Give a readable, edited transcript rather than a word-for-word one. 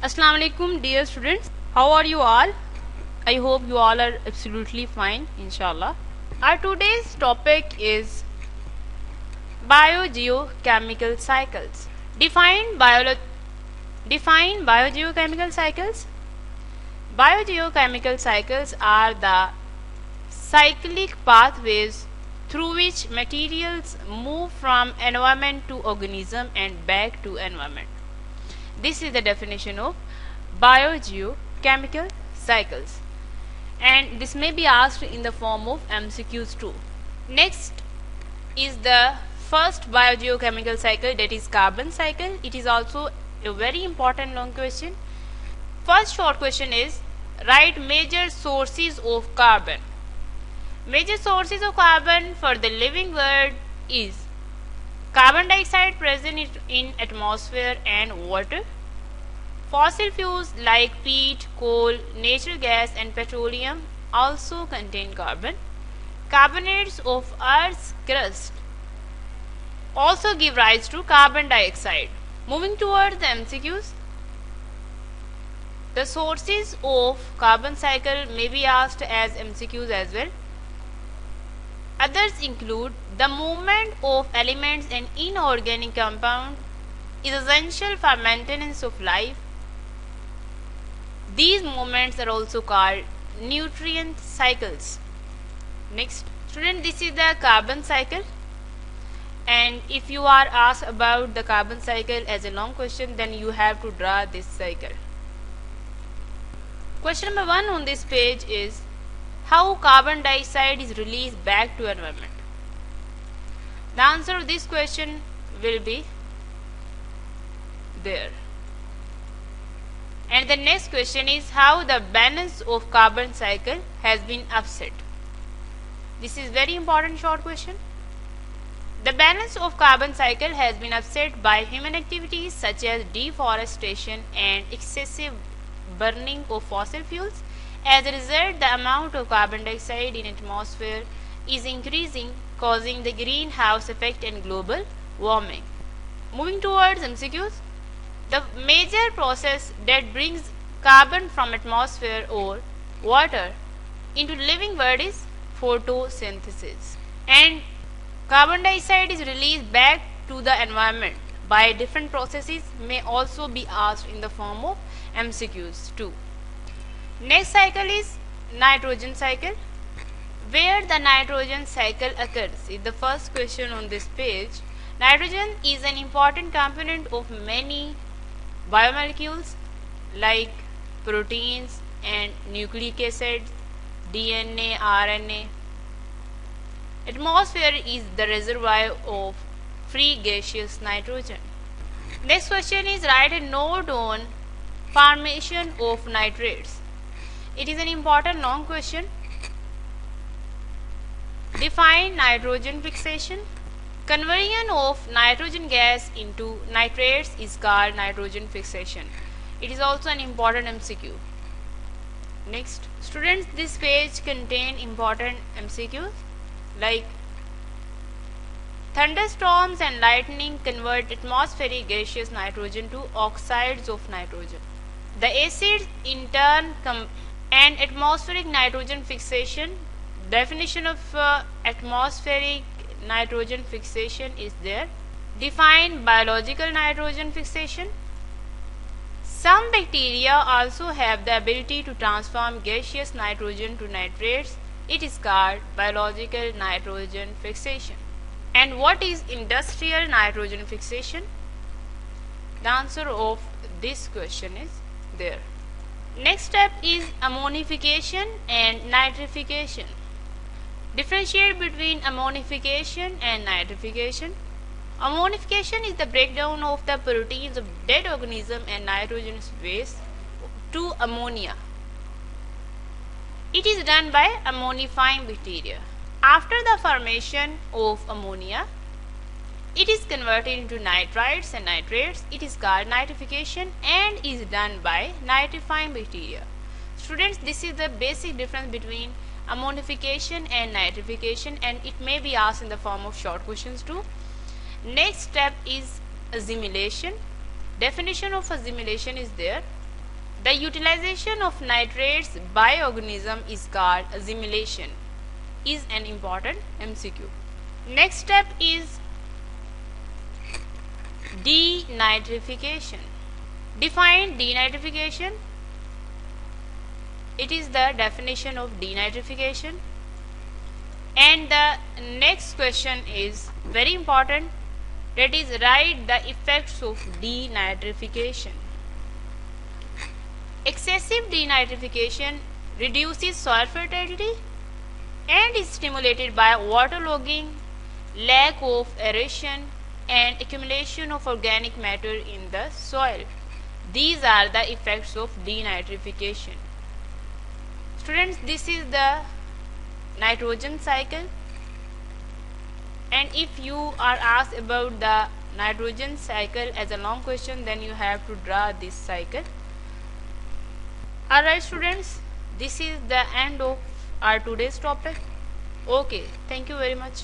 Assalamu alaikum dear students. How are you all? I hope you all are absolutely fine, inshallah. Our today's topic is biogeochemical cycles. Define biogeochemical cycles. Biogeochemical cycles are the cyclic pathways through which materials move from environment to organism and back to environment. This is the definition of biogeochemical cycles, and this may be asked in the form of MCQs too. Next is the first biogeochemical cycle, that is carbon cycle. It is also a very important long question. First short question is, write major sources of carbon. Major sources of carbon for the living world is carbon dioxide present in atmosphere and water. Fossil fuels like peat, coal, natural gas and petroleum also contain carbon. Carbonates of Earth's crust also give rise to carbon dioxide. Moving towards the MCQs, the sources of carbon cycle may be asked as MCQs as well. Others include the movement of elements and inorganic compounds is essential for maintenance of life. These movements are also called nutrient cycles. Next, student, this is the carbon cycle, and if you are asked about the carbon cycle as a long question, then you have to draw this cycle. Question number 1 on this page is, how carbon dioxide is released back to environment? The answer of this question will be there. And the next question is, how the balance of carbon cycle has been upset. This is very important short question. The balance of carbon cycle has been upset by human activities such as deforestation and excessive burning of fossil fuels. As a result, the amount of carbon dioxide in atmosphere is increasing, causing the greenhouse effect and global warming. Moving towards MCQs, the major process that brings carbon from atmosphere or water into living world is photosynthesis, and carbon dioxide is released back to the environment by different processes may also be asked in the form of MCQs too. Next cycle is nitrogen cycle. Where the nitrogen cycle occurs is the first question on this page. Nitrogen is an important component of many biomolecules like proteins and nucleic acids, DNA, RNA. Atmosphere is the reservoir of free gaseous nitrogen. Next question is, write a note on formation of nitrates. It is an important long question. Define nitrogen fixation. Conversion of nitrogen gas into nitrates is called nitrogen fixation. It is also an important MCQ. Next, students, this page contains important MCQs like thunderstorms and lightning convert atmospheric gaseous nitrogen to oxides of nitrogen. The acids in turn and atmospheric nitrogen fixation. Definition of atmospheric nitrogen fixation is there. Define biological nitrogen fixation. Some bacteria also have the ability to transform gaseous nitrogen to nitrates. It is called biological nitrogen fixation. And what is industrial nitrogen fixation? The answer of this question is there. Next step is ammonification and nitrification. Differentiate between ammonification and nitrification. Ammonification is the breakdown of the proteins of dead organism and nitrogenous waste to ammonia. It is done by ammonifying bacteria. After the formation of ammonia, it is converted into nitrites and nitrates. It is called nitrification and is done by nitrifying bacteria. Students, this is the basic difference between ammonification and nitrification, and it may be asked in the form of short questions too. Next step is assimilation. Definition of assimilation is there. The utilization of nitrates by organism is called assimilation. Is an important MCQ. Next step is denitrification. Define denitrification. It is the definition of denitrification. And the next question is very important, that is write the effects of denitrification. Excessive denitrification reduces soil fertility and is stimulated by waterlogging, lack of aeration and accumulation of organic matter in the soil. These are the effects of denitrification. Students, this is the nitrogen cycle, and if you are asked about the nitrogen cycle as a long question, then you have to draw this cycle. Alright students, this is the end of our today's topic. Okay, thank you very much.